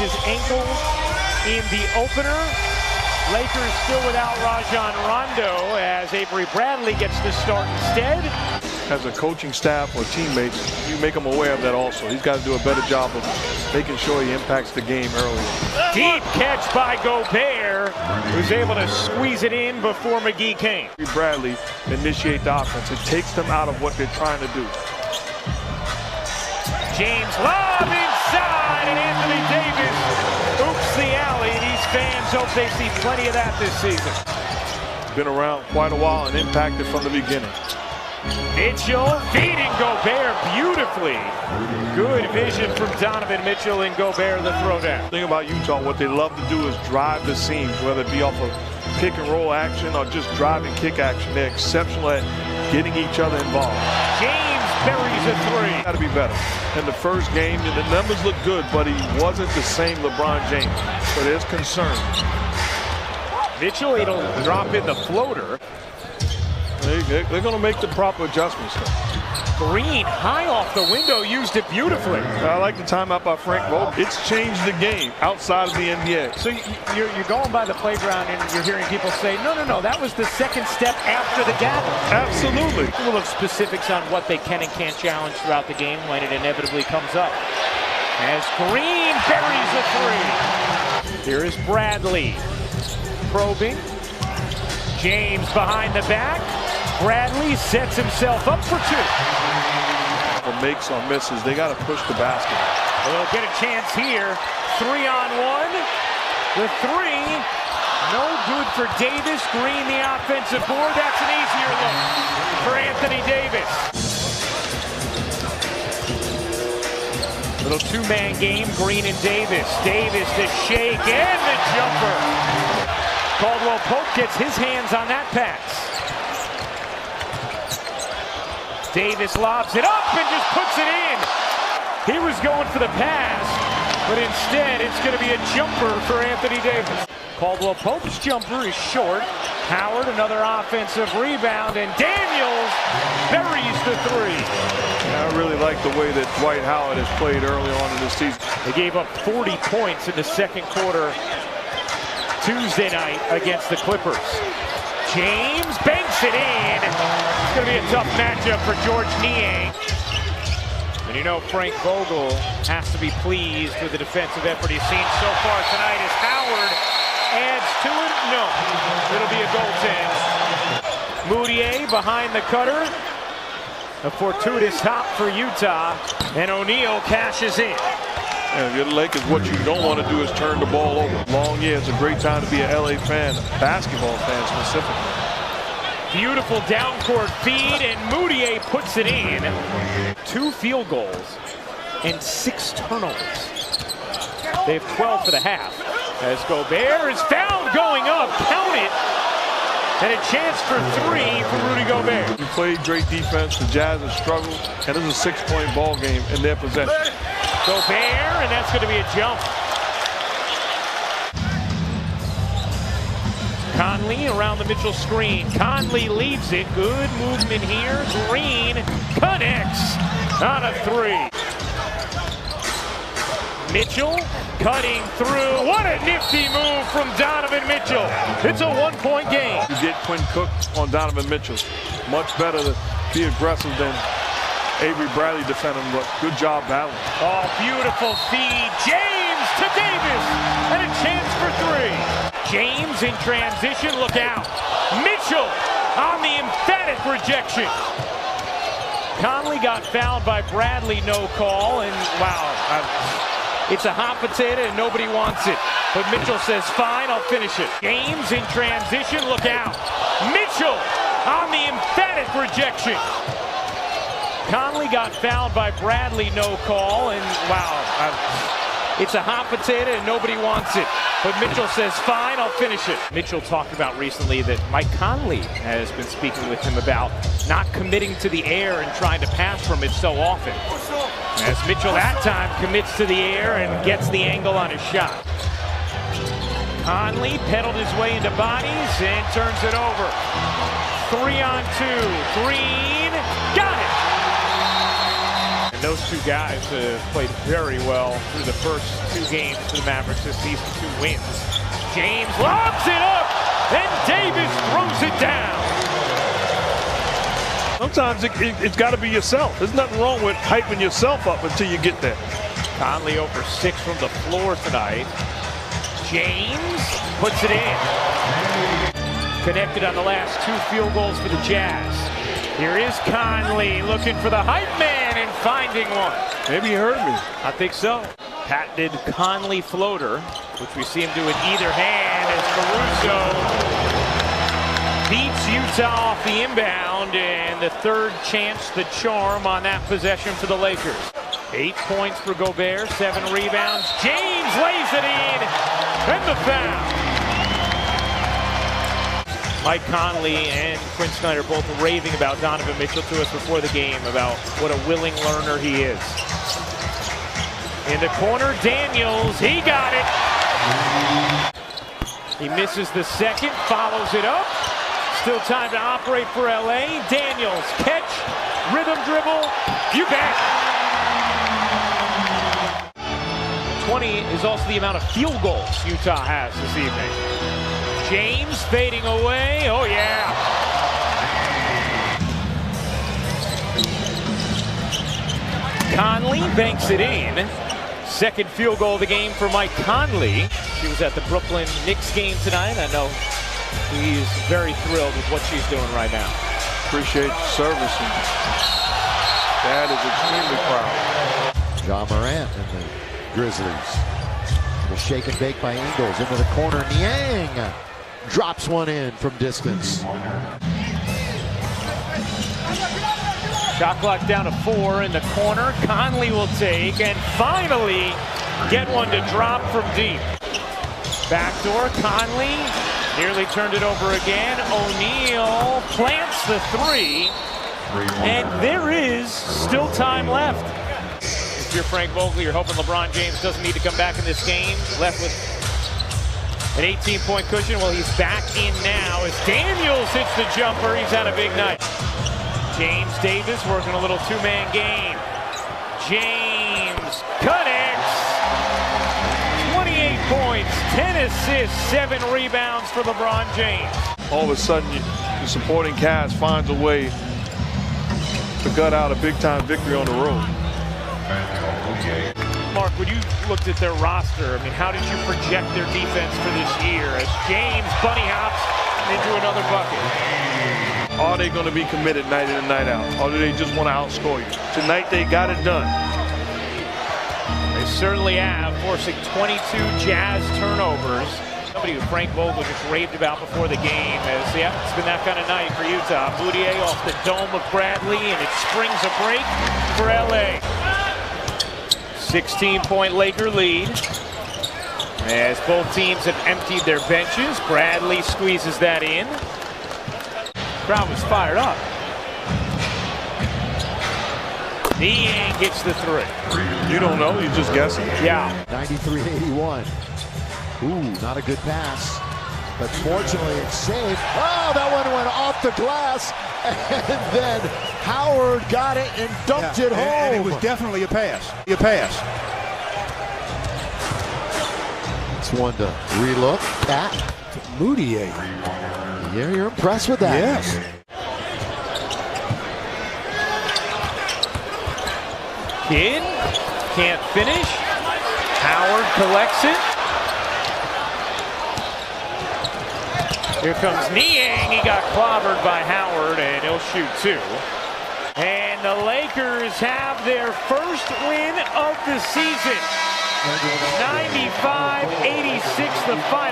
his ankle in the opener. Lakers still without Rajon Rondo as Avery Bradley gets the start instead. As a coaching staff or teammates, you make them aware of that also. He's got to do a better job of making sure he impacts the game early. Deep catch by Gobert, who's able to squeeze it in before McGee came. Bradley initiate the offense. It takes them out of what they're trying to do. James lob inside, and Anthony Davis oops the alley. These fans hope they see plenty of that this season. Been around quite a while and impacted from the beginning. Mitchell feeding Gobert beautifully. Good vision from Donovan Mitchell and Gobert the throwdown. The thing about Utah, what they love to do is drive the seams, whether it be off of pick and roll action or just drive and kick action. They're exceptional at getting each other involved. James buries a three. Got to be better. In the first game, the numbers look good, but he wasn't the same LeBron James. So there's concern. Mitchell, it'll drop in the floater. They're going to make the proper adjustments. Green high off the window, used it beautifully. I like the timeout by Frank Vogel. It's changed the game outside of the NBA. So you're going by the playground and you're hearing people say, no, that was the second step after the gather. Absolutely. We'll have specifics on what they can and can't challenge throughout the game when it inevitably comes up. As Green buries a three. Here is Bradley probing. James behind the back. Bradley sets himself up for two. For makes or misses, they got to push the basket. They'll get a chance here. 3-on-1. The three, no good for Davis. Green the offensive board. That's an easier look for Anthony Davis. Little two-man game, Green and Davis. Davis the shake and the jumper. Caldwell Pope gets his hands on that pass. Davis lobs it up and just puts it in. He was going for the pass, but instead it's going to be a jumper for Anthony Davis. Caldwell Pope's jumper is short. Howard, another offensive rebound, and Daniels buries the three. I really like the way that Dwight Howard has played early on in this season. They gave up 40 points in the second quarter Tuesday night against the Clippers. James banks it in. It's going to be a tough matchup for George Niang. And you know Frank Vogel has to be pleased with the defensive effort he's seen so far tonight as Howard adds to it. No, it'll be a goaltend. Moutier behind the cutter. A fortuitous hop for Utah, and O'Neal cashes in. And if you're the Lakers, what you don't want to do is turn the ball over. Long year, it's a great time to be an LA fan, a basketball fan specifically. Beautiful down-court feed, and Moutier puts it in. 2 field goals and 6 turnovers. They have 12 for the half. As Gobert is found going up, count it, and a chance for 3 for Rudy Gobert. He played great defense. The Jazz have struggled, and this is a 6-point ball game in their possession. Gobert, and that's going to be a jump. Conley around the Mitchell screen. Conley leaves it. Good movement here. Green connects on a 3. Mitchell cutting through. What a nifty move from Donovan Mitchell. It's a 1-point game. You get Quinn Cook on Donovan Mitchell. Much better to be aggressive than Avery Bradley defending, but good job battling. Oh, beautiful feed. James to Davis, and a chance for 3. James in transition, look out. Mitchell on the emphatic rejection. Conley got fouled by Bradley, no call, and wow, it's a hot potato and nobody wants it. But Mitchell says, fine, I'll finish it. James in transition, look out. Mitchell on the emphatic rejection. Conley got fouled by Bradley, no call, and wow, it's a hot potato and nobody wants it. But Mitchell says, fine, I'll finish it. Mitchell talked about recently that Mike Conley has been speaking with him about not committing to the air and trying to pass from it so often. As Mitchell that time commits to the air and gets the angle on his shot. Conley pedaled his way into bodies and turns it over. 3-on-2, Green, got it! And Those two guys have played very well through the first 2 games for the Mavericks this season, 2 wins. James lobs it up, and Davis throws it down. Sometimes it's got to be yourself. There's nothing wrong with hyping yourself up until you get there. Conley over 6 from the floor tonight. James puts it in. Connected on the last 2 field goals for the Jazz. Here is Conley looking for the hype man and finding one. Maybe he heard me. I think so. Patented Conley floater, which we see him do with either hand as Caruso beats Utah off the inbound, and the 3rd chance, the charm on that possession for the Lakers. 8 points for Gobert, 7 rebounds. James lays it in, and the foul. Mike Conley and Quinn Snyder both raving about Donovan Mitchell to us before the game, about what a willing learner he is. In the corner, Daniels, he got it. He misses the second, follows it up. Still time to operate for LA. Daniels, catch, rhythm dribble, you bet. 20 is also the amount of field goals Utah has this evening. James fading away, oh yeah. Conley banks it in. 2nd field goal of the game for Mike Conley. She was at the Brooklyn Knicks game tonight. I know he's very thrilled with what she's doing right now. Appreciate the service. And Dad is extremely proud. Ja Morant and the Grizzlies. The shake and bake by Ingles into the corner. Niang drops one in from distance. Shot clock down to 4 in the corner. Conley will take and finally get one to drop from deep. Backdoor, Conley nearly turned it over again. O'Neal plants the 3, and there is still time left. If you're Frank Vogel, you're hoping LeBron James doesn't need to come back in this game. Left with an 18-point cushion. Well, he's back in now as Daniels hits the jumper. He's had a big night. James Davis working a little 2-man game. James connects. 28 points, 10 assists, 7 rebounds for LeBron James. All of a sudden, the supporting cast finds a way to gut out a big-time victory on the road. Mark, when you looked at their roster, I mean, how did you project their defense for this year as James bunny hops into another bucket? Are they going to be committed night in and night out? Or do they just want to outscore you? Tonight, they got it done. They certainly have, forcing 22 Jazz turnovers. Somebody who Frank Vogel just raved about before the game as, yeah, it's been that kind of night for Utah. Moutier off the dome of Bradley, and it springs a break for LA. 16-point Laker lead as both teams have emptied their benches. Bradley squeezes that in. Crowd was fired up. Niang hits the 3. You don't know, you're just guessing. Yeah. 93-81. Ooh, not a good pass. But fortunately, it's safe. Oh, that one went off the glass. And then Howard got it and dumped it home. And it was definitely a pass. A pass. It's one to relook at. Moutier. Yeah, you're impressed with that. Yes. Kidd can't finish. Howard collects it. Here comes Niang. He got clobbered by Howard, and he'll shoot 2. And the Lakers have their first win of the season. 95-86 the final.